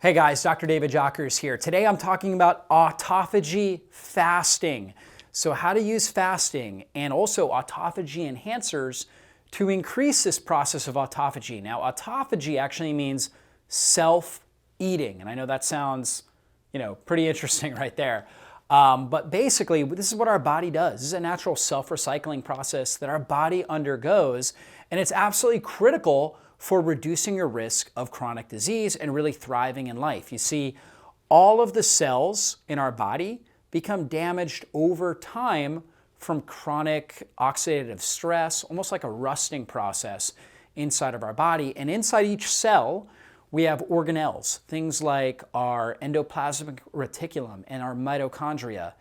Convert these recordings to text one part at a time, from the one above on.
Hey guys, Dr. David Jockers here. Today I'm talking about autophagy fasting. So how to use fasting and also autophagy enhancers to increase this process of autophagy. Now autophagy actually means self-eating, and I know that sounds, pretty interesting right there. But basically, this is what our body does. This is a natural self-recycling process that our body undergoes, and it's absolutely critical for reducing your risk of chronic disease and really thriving in life. You see, all of the cells in our body become damaged over time from chronic oxidative stress, almost like a rusting process inside of our body. And inside each cell, we have organelles, things like our endoplasmic reticulum and our mitochondria.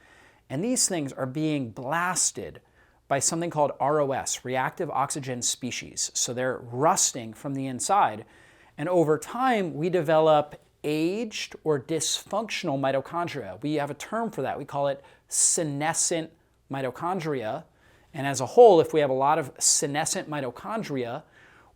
And these things are being blasted by something called ROS, reactive oxygen species. So they're rusting from the inside. And over time, we develop aged or dysfunctional mitochondria. We have a term for that. We call it senescent mitochondria. And as a whole, if we have a lot of senescent mitochondria,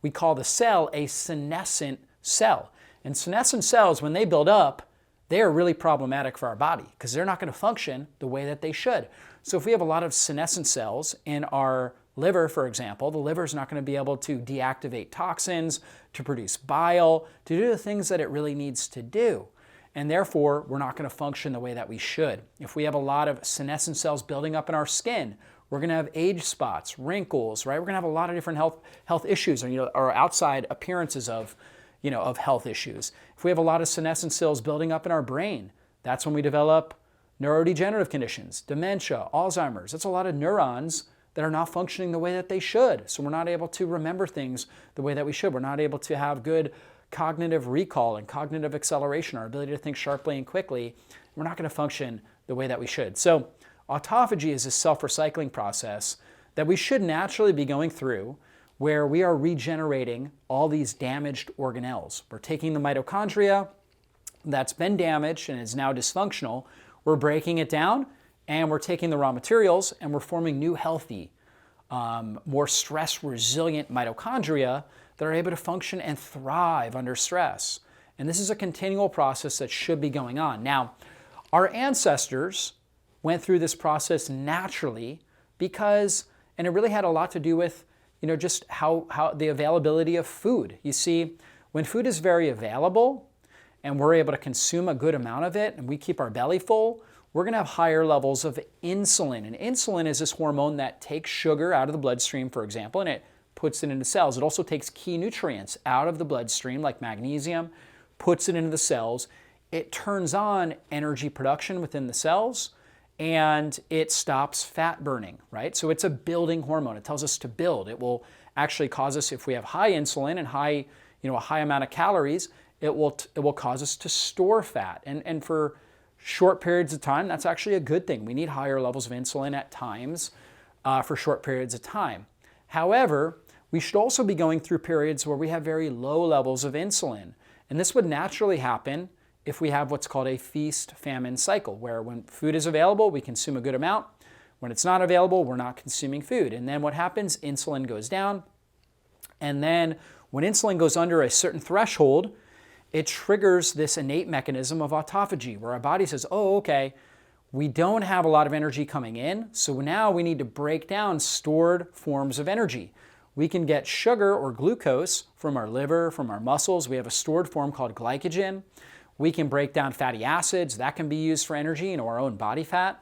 we call the cell a senescent cell. And senescent cells, when they build up, they are really problematic for our body because they're not going to function the way that they should. So if we have a lot of senescent cells in our liver, for example, the liver is not going to be able to deactivate toxins, to produce bile, to do the things that it really needs to do. And therefore, we're not going to function the way that we should. If we have a lot of senescent cells building up in our skin, we're going to have age spots, wrinkles, right? We're going to have a lot of different health issues or outside appearances of health issues. If we have a lot of senescent cells building up in our brain, that's when we develop neurodegenerative conditions, dementia, Alzheimer's. That's a lot of neurons that are not functioning the way that they should. So we're not able to remember things the way that we should. We're not able to have good cognitive recall and cognitive acceleration, our ability to think sharply and quickly. We're not going to function the way that we should. So autophagy is a self-recycling process that we should naturally be going through, where we are regenerating all these damaged organelles. We're taking the mitochondria that's been damaged and is now dysfunctional, we're breaking it down, and we're taking the raw materials and we're forming new healthy, more stress-resilient mitochondria that are able to function and thrive under stress. And this is a continual process that should be going on. Now, our ancestors went through this process naturally because, and it really had a lot to do with just how the availability of food. You see, when food is very available and we're able to consume a good amount of it and we keep our belly full, we're going to have higher levels of insulin. And insulin is this hormone that takes sugar out of the bloodstream, for example, and it puts it into cells. It also takes key nutrients out of the bloodstream, like magnesium, puts it into the cells. It turns on energy production within the cells, and it stops fat burning, right? So it's a building hormone. It tells us to build. It will actually cause us, if we have high insulin and a high amount of calories, it will cause us to store fat. And for short periods of time, that's actually a good thing. We need higher levels of insulin at times for short periods of time. However, we should also be going through periods where we have very low levels of insulin. And this would naturally happen if we have what's called a feast-famine cycle, where when food is available, we consume a good amount. When it's not available, we're not consuming food. And then what happens? Insulin goes down. And then when insulin goes under a certain threshold, it triggers this innate mechanism of autophagy, where our body says, oh, okay, we don't have a lot of energy coming in, so now we need to break down stored forms of energy. We can get sugar or glucose from our liver, from our muscles. We have a stored form called glycogen. We can break down fatty acids. That can be used for energy, our own body fat.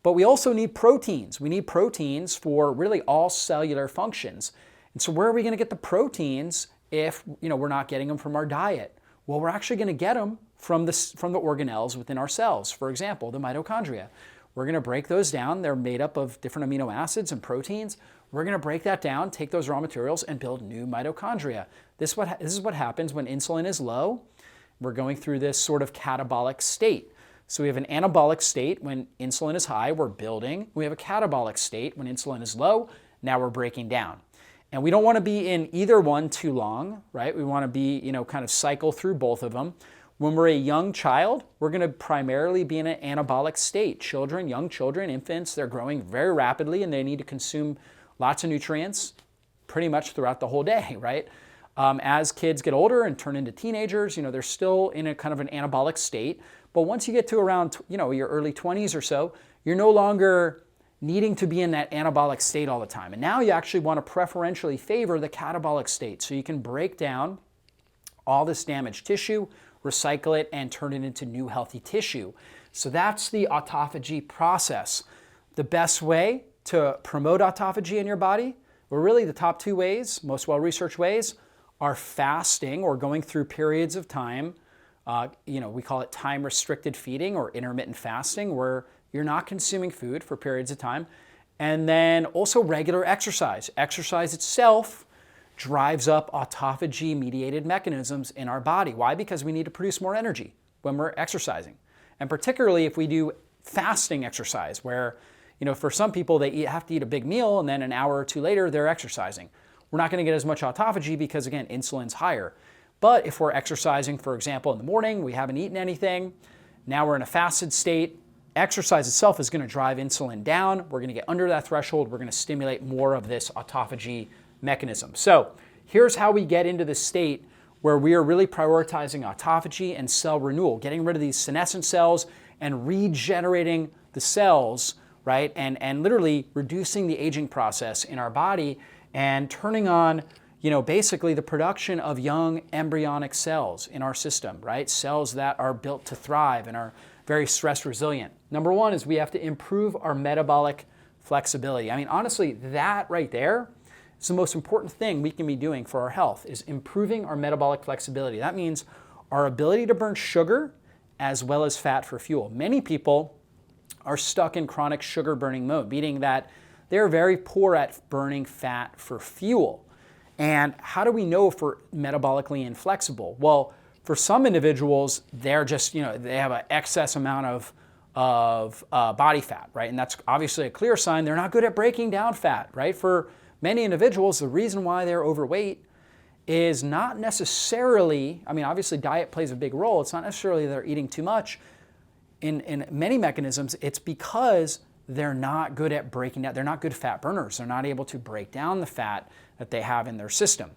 But we also need proteins. We need proteins for really all cellular functions. And so where are we going to get the proteins if we're not getting them from our diet? Well, we're actually going to get them from the organelles within our cells. For example, the mitochondria. We're going to break those down. They're made up of different amino acids and proteins. We're going to break that down, take those raw materials, and build new mitochondria. This is what happens when insulin is low. We're going through this sort of catabolic state. So we have an anabolic state when insulin is high, we're building. We have a catabolic state when insulin is low, now we're breaking down. And we don't want to be in either one too long, right? We want to be, kind of cycle through both of them. When we're a young child, we're going to primarily be in an anabolic state. Young children, infants, they're growing very rapidly and they need to consume lots of nutrients pretty much throughout the whole day, right? As kids get older and turn into teenagers, they're still in a kind of an anabolic state. But once you get to around, your early 20s or so, you're no longer needing to be in that anabolic state all the time. And now you actually want to preferentially favor the catabolic state so you can break down all this damaged tissue, recycle it, and turn it into new healthy tissue. So that's the autophagy process. The best way to promote autophagy in your body, or really the top two ways, most well-researched ways, are fasting or going through periods of time. We call it time-restricted feeding or intermittent fasting, where you're not consuming food for periods of time. And then also regular exercise. Exercise itself drives up autophagy-mediated mechanisms in our body. Why? Because we need to produce more energy when we're exercising. And particularly if we do fasting exercise, where, for some people, they have to eat a big meal and then an hour or two later, they're exercising. We're not going to get as much autophagy because, again, insulin's higher. But if we're exercising, for example, in the morning, we haven't eaten anything, now we're in a fasted state, exercise itself is going to drive insulin down. We're going to get under that threshold. We're going to stimulate more of this autophagy mechanism. So here's how we get into the state where we are really prioritizing autophagy and cell renewal, getting rid of these senescent cells and regenerating the cells, right? And literally reducing the aging process in our body and turning on, basically the production of young embryonic cells in our system, right? Cells that are built to thrive and are very stress resilient. Number one is we have to improve our metabolic flexibility. I mean, honestly, that right there is the most important thing we can be doing for our health, is improving our metabolic flexibility. That means our ability to burn sugar as well as fat for fuel. Many people are stuck in chronic sugar burning mode, meaning that they're very poor at burning fat for fuel. And how do we know if we're metabolically inflexible? Well, for some individuals, they're just, they have an excess amount of body fat, right? And that's obviously a clear sign they're not good at breaking down fat, right? For many individuals, the reason why they're overweight is not necessarily, obviously diet plays a big role. It's not necessarily they're eating too much. In many mechanisms, it's because they're not good at breaking down. They're not good fat burners. They're not able to break down the fat that they have in their system.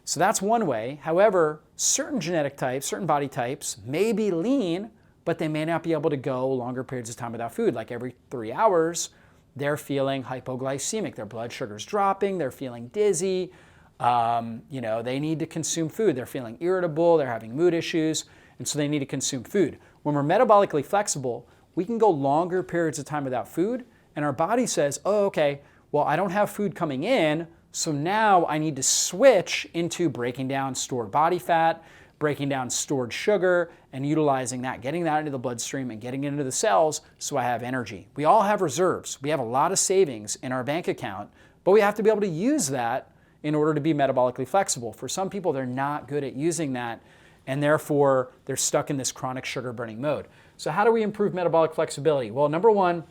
So that's one way. However, certain genetic types, certain body types may be lean, but they may not be able to go longer periods of time without food. Like every 3 hours, they're feeling hypoglycemic. Their blood sugar's dropping. They're feeling dizzy. They need to consume food. They're feeling irritable. They're having mood issues. And so they need to consume food. When we're metabolically flexible, we can go longer periods of time without food. And our body says, oh, okay, well, I don't have food coming in, so now I need to switch into breaking down stored body fat, breaking down stored sugar, and utilizing that, getting that into the bloodstream and getting it into the cells so I have energy. We all have reserves. We have a lot of savings in our bank account, but we have to be able to use that in order to be metabolically flexible. For some people, they're not good at using that, and therefore they're stuck in this chronic sugar burning mode. So how do we improve metabolic flexibility? Well, number one,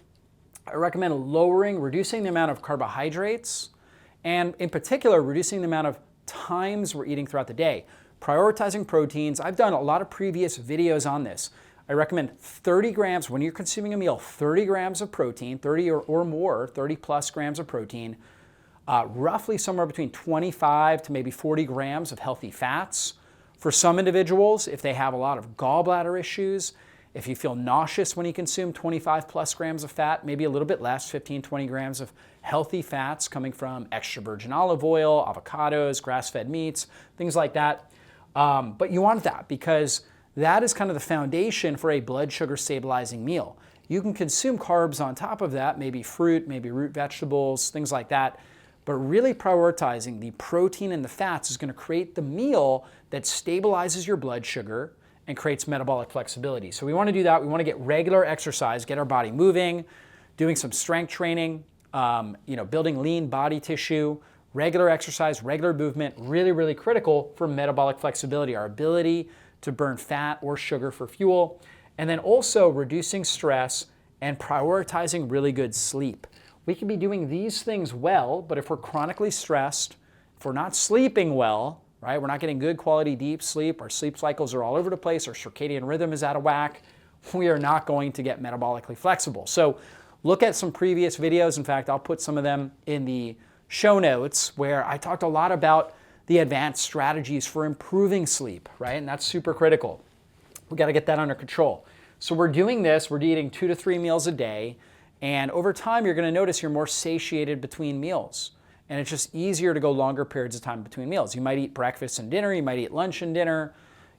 I recommend reducing the amount of carbohydrates, and in particular, reducing the amount of times we're eating throughout the day. Prioritizing proteins. I've done a lot of previous videos on this. I recommend 30 grams, when you're consuming a meal, 30 grams of protein, 30 or more, 30 plus grams of protein, roughly somewhere between 25 to maybe 40 grams of healthy fats. For some individuals, if they have a lot of gallbladder issues, if you feel nauseous when you consume 25 plus grams of fat, maybe a little bit less, 15, 20 grams of healthy fats coming from extra virgin olive oil, avocados, grass-fed meats, things like that. But you want that because that is kind of the foundation for a blood sugar stabilizing meal. You can consume carbs on top of that, maybe fruit, maybe root vegetables, things like that. But really prioritizing the protein and the fats is going to create the meal that stabilizes your blood sugar and creates metabolic flexibility. So we want to do that. We want to get regular exercise, get our body moving, doing some strength training, building lean body tissue, regular exercise, regular movement, really, really critical for metabolic flexibility, our ability to burn fat or sugar for fuel, and then also reducing stress and prioritizing really good sleep. We can be doing these things well, but if we're chronically stressed, if we're not sleeping well, right, we're not getting good quality deep sleep, our sleep cycles are all over the place, our circadian rhythm is out of whack, we are not going to get metabolically flexible. So look at some previous videos. In fact, I'll put some of them in the show notes where I talked a lot about the advanced strategies for improving sleep, right? And that's super critical. We got to get that under control. So we're doing this, we're eating 2 to 3 meals a day, and over time you're going to notice you're more satiated between meals. And it's just easier to go longer periods of time between meals. You might eat breakfast and dinner, you might eat lunch and dinner,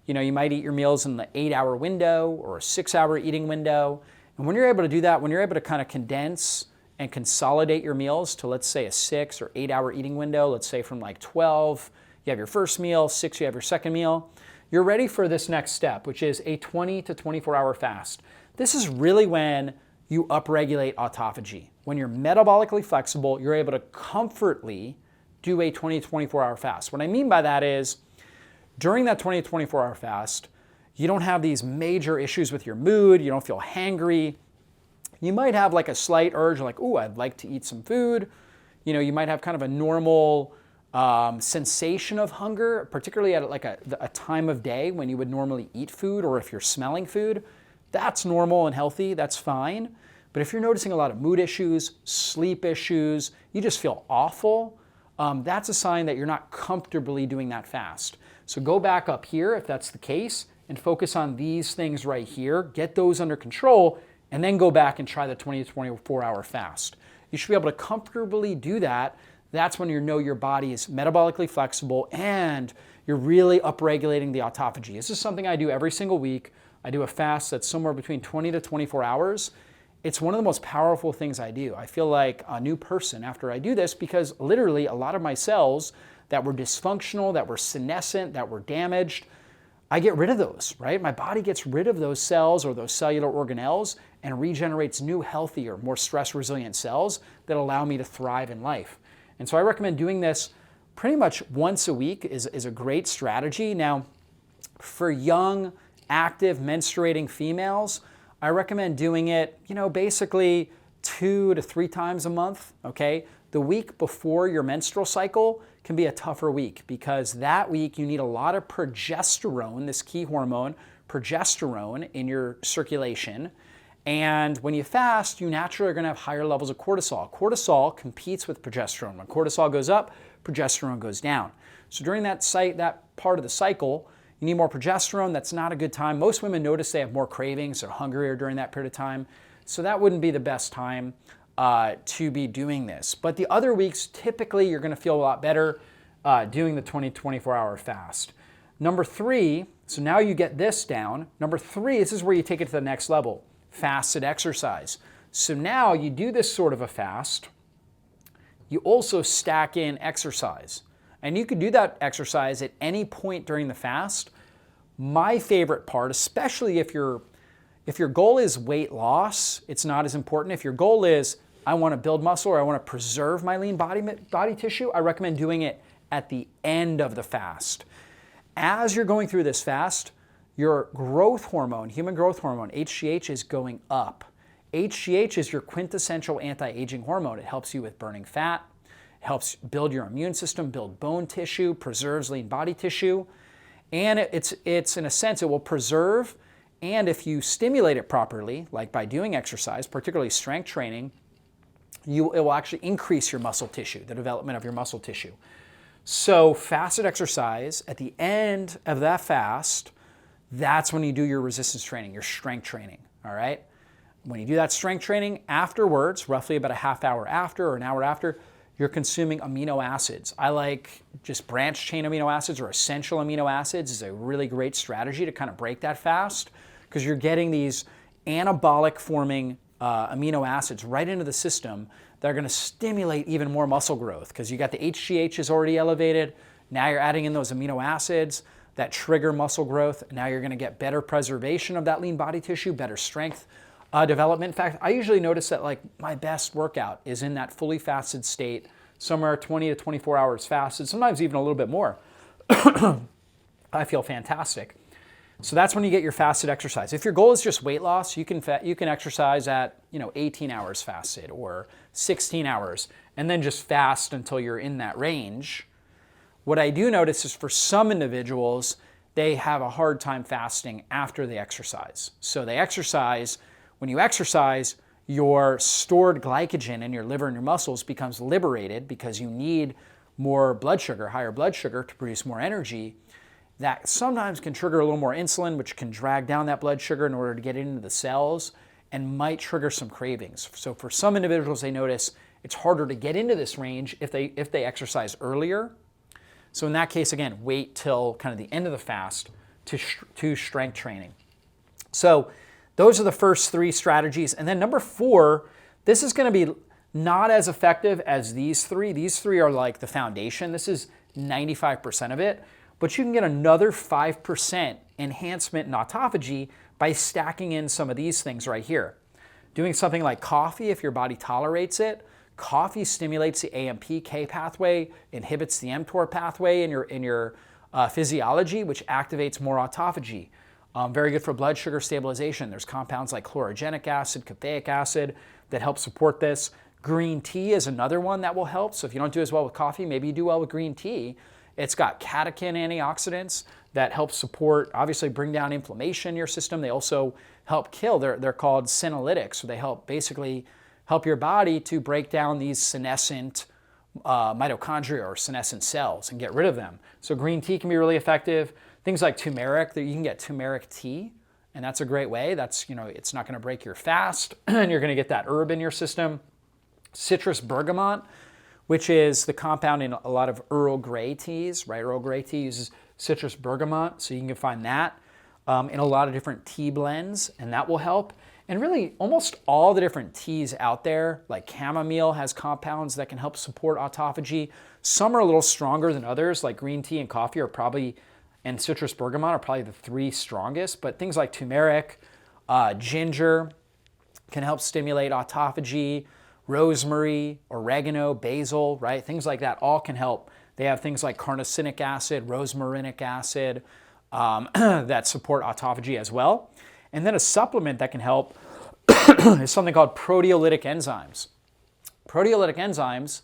you might eat your meals in the 8-hour window or a 6-hour eating window. And when you're able to do that, when you're able to kind of condense and consolidate your meals to, let's say, a 6 or 8-hour eating window, let's say from like 12, you have your first meal, 6, you have your second meal, you're ready for this next step, which is a 20 to 24-hour fast. This is really when you upregulate autophagy. When you're metabolically flexible, you're able to comfortably do a 20 to 24-hour fast. What I mean by that is, during that 20 to 24-hour fast, you don't have these major issues with your mood, you don't feel hangry. You might have like a slight urge, like, ooh, I'd like to eat some food. You might have kind of a normal sensation of hunger, particularly at like a time of day when you would normally eat food, or if you're smelling food. That's normal and healthy, that's fine. But if you're noticing a lot of mood issues, sleep issues, you just feel awful, that's a sign that you're not comfortably doing that fast. So go back up here if that's the case and focus on these things right here, get those under control, and then go back and try the 20 to 24-hour fast. You should be able to comfortably do that. That's when you know your body is metabolically flexible and you're really upregulating the autophagy. This is something I do every single week. I do a fast that's somewhere between 20 to 24 hours. It's one of the most powerful things I do. I feel like a new person after I do this, because literally a lot of my cells that were dysfunctional, that were senescent, that were damaged, I get rid of those, right? My body gets rid of those cells or those cellular organelles and regenerates new, healthier, more stress-resilient cells that allow me to thrive in life. And so I recommend doing this pretty much once a week is a great strategy. Now, for young, active, menstruating females, I recommend doing it, basically 2 to 3 times a month, okay? The week before your menstrual cycle can be a tougher week, because that week you need a lot of progesterone, this key hormone, progesterone, in your circulation. And when you fast, you naturally are going to have higher levels of cortisol. Cortisol competes with progesterone. When cortisol goes up, progesterone goes down. So during that part of the cycle, you need more progesterone. That's not a good time. Most women notice they have more cravings or hungrier during that period of time. So that wouldn't be the best time to be doing this. But the other weeks, typically you're going to feel a lot better doing the 20 to 24-hour fast. Number 3, so now you get this down. Number 3, this is where you take it to the next level, fasted exercise. So now you do this sort of a fast. You also stack in exercise. And you could do that exercise at any point during the fast. My favorite part, especially if your goal is weight loss, it's not as important. If your goal is, I want to build muscle or I want to preserve my lean body tissue, I recommend doing it at the end of the fast. As you're going through this fast, your growth hormone, human growth hormone, HGH, is going up. HGH is your quintessential anti-aging hormone. It helps you with burning fat, helps build your immune system, build bone tissue, preserves lean body tissue. And it's in a sense, it will preserve, and if you stimulate it properly, like by doing exercise, particularly strength training, it will actually increase your muscle tissue, the development of your muscle tissue. So fasted exercise, at the end of that fast, that's when you do your resistance training, your strength training, all right? When you do that strength training, afterwards, roughly about a half hour after or an hour after, you're consuming amino acids. I like just branched chain amino acids or essential amino acids is a really great strategy to kind of break that fast, because you're getting these anabolic forming amino acids right into the system that are going to stimulate even more muscle growth, because you got the HGH is already elevated. Now you're adding in those amino acids that trigger muscle growth. Now you're going to get better preservation of that lean body tissue, better strength development. In fact, I usually notice that like my best workout is in that fully fasted state, somewhere 20 to 24 hours fasted, sometimes even a little bit more. I feel fantastic. So that's when you get your fasted exercise. If your goal is just weight loss, you can exercise at 18 hours fasted or 16 hours, and then just fast until you're in that range. What I do notice is for some individuals, they have a hard time fasting after they exercise. So they exercise. When you exercise, your stored glycogen in your liver and your muscles becomes liberated, because you need more blood sugar, higher blood sugar to produce more energy, that sometimes can trigger a little more insulin, which can drag down that blood sugar in order to get into the cells and might trigger some cravings. So for some individuals, they notice it's harder to get into this range if they exercise earlier. So in that case, again, wait till kind of the end of the fast to strength training. So those are the first 3 strategies. And then number 4, this is going to be not as effective as these 3. These 3 are like the foundation. This is 95% of it. But you can get another 5% enhancement in autophagy by stacking in some of these things right here. Doing something like coffee, if your body tolerates it. Coffee stimulates the AMPK pathway, inhibits the mTOR pathway in your physiology, which activates more autophagy. Very good for blood sugar stabilization. There's compounds like chlorogenic acid, caffeic acid that help support this. Green tea is another one that will help. So if you don't do as well with coffee, maybe you do well with green tea. It's got catechin antioxidants that help support, obviously bring down inflammation in your system. They also help kill. They're called senolytics. So they basically help your body to break down these senescent mitochondria or senescent cells and get rid of them. So green tea can be really effective. Things like turmeric, you can get turmeric tea, and that's a great way. That's, it's not going to break your fast, and you're going to get that herb in your system. Citrus bergamot, which is the compound in a lot of Earl Grey teas, right? Earl Grey tea uses citrus bergamot, so you can find that in a lot of different tea blends, and that will help. And really, almost all the different teas out there, like chamomile has compounds that can help support autophagy. Some are a little stronger than others, like green tea and coffee and citrus bergamot are probably the 3 strongest, but things like turmeric, ginger can help stimulate autophagy. Rosemary, oregano, basil, right? Things like that all can help. They have things like carnosinic acid, rosmarinic acid that support autophagy as well. And then a supplement that can help is something called proteolytic enzymes. Proteolytic enzymes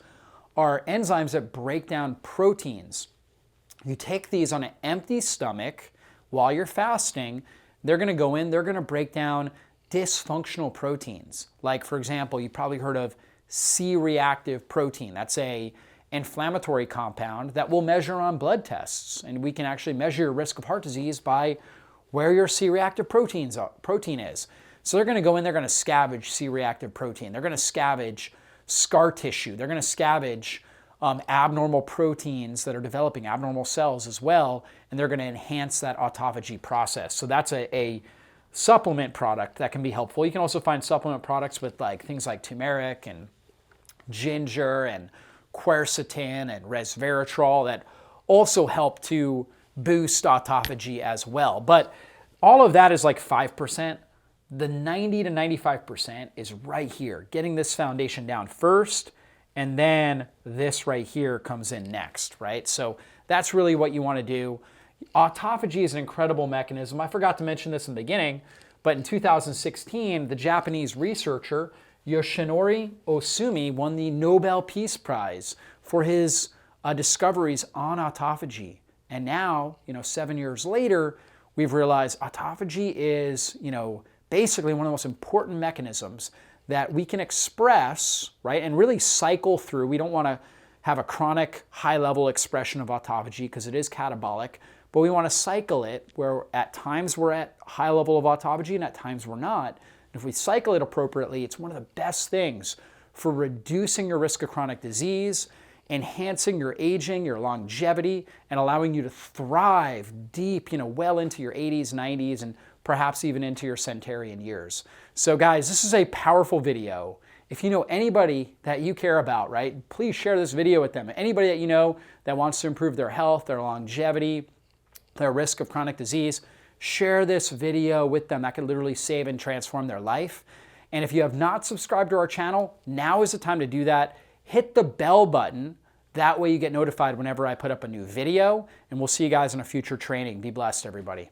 are enzymes that break down proteins. You take these on an empty stomach while you're fasting. They're going to go in, they're going to break down dysfunctional proteins. Like, for example, you've probably heard of C-reactive protein. That's a inflammatory compound that we'll measure on blood tests. And we can actually measure your risk of heart disease by where your C-reactive protein is. So they're going to go in, they're going to scavenge C-reactive protein. They're going to scavenge scar tissue. They're going to scavenge abnormal proteins that are developing, abnormal cells as well, and they're going to enhance that autophagy process. So that's a supplement product that can be helpful. You can also find supplement products with things like turmeric and ginger and quercetin and resveratrol that also help to boost autophagy as well. But all of that is like 5%. The 90 to 95% is right here, getting this foundation down first, and then this right here comes in next, right? So that's really what you want to do. Autophagy is an incredible mechanism. I forgot to mention this in the beginning, but in 2016, the Japanese researcher Yoshinori Ohsumi won the Nobel Peace Prize for his discoveries on autophagy. And now, 7 years later, we've realized autophagy is, basically one of the most important mechanisms that we can express, right, and really cycle through. We don't want to have a chronic high-level expression of autophagy because it is catabolic, but we want to cycle it where at times we're at high level of autophagy and at times we're not. And if we cycle it appropriately, it's one of the best things for reducing your risk of chronic disease, enhancing your aging, your longevity, and allowing you to thrive deep, well into your 80s, 90s, and perhaps even into your centenarian years. So guys, this is a powerful video. If you know anybody that you care about, right, please share this video with them. Anybody that you know that wants to improve their health, their longevity, their risk of chronic disease, share this video with them. That could literally save and transform their life. And if you have not subscribed to our channel, now is the time to do that. Hit the bell button. That way you get notified whenever I put up a new video. And we'll see you guys in a future training. Be blessed, everybody.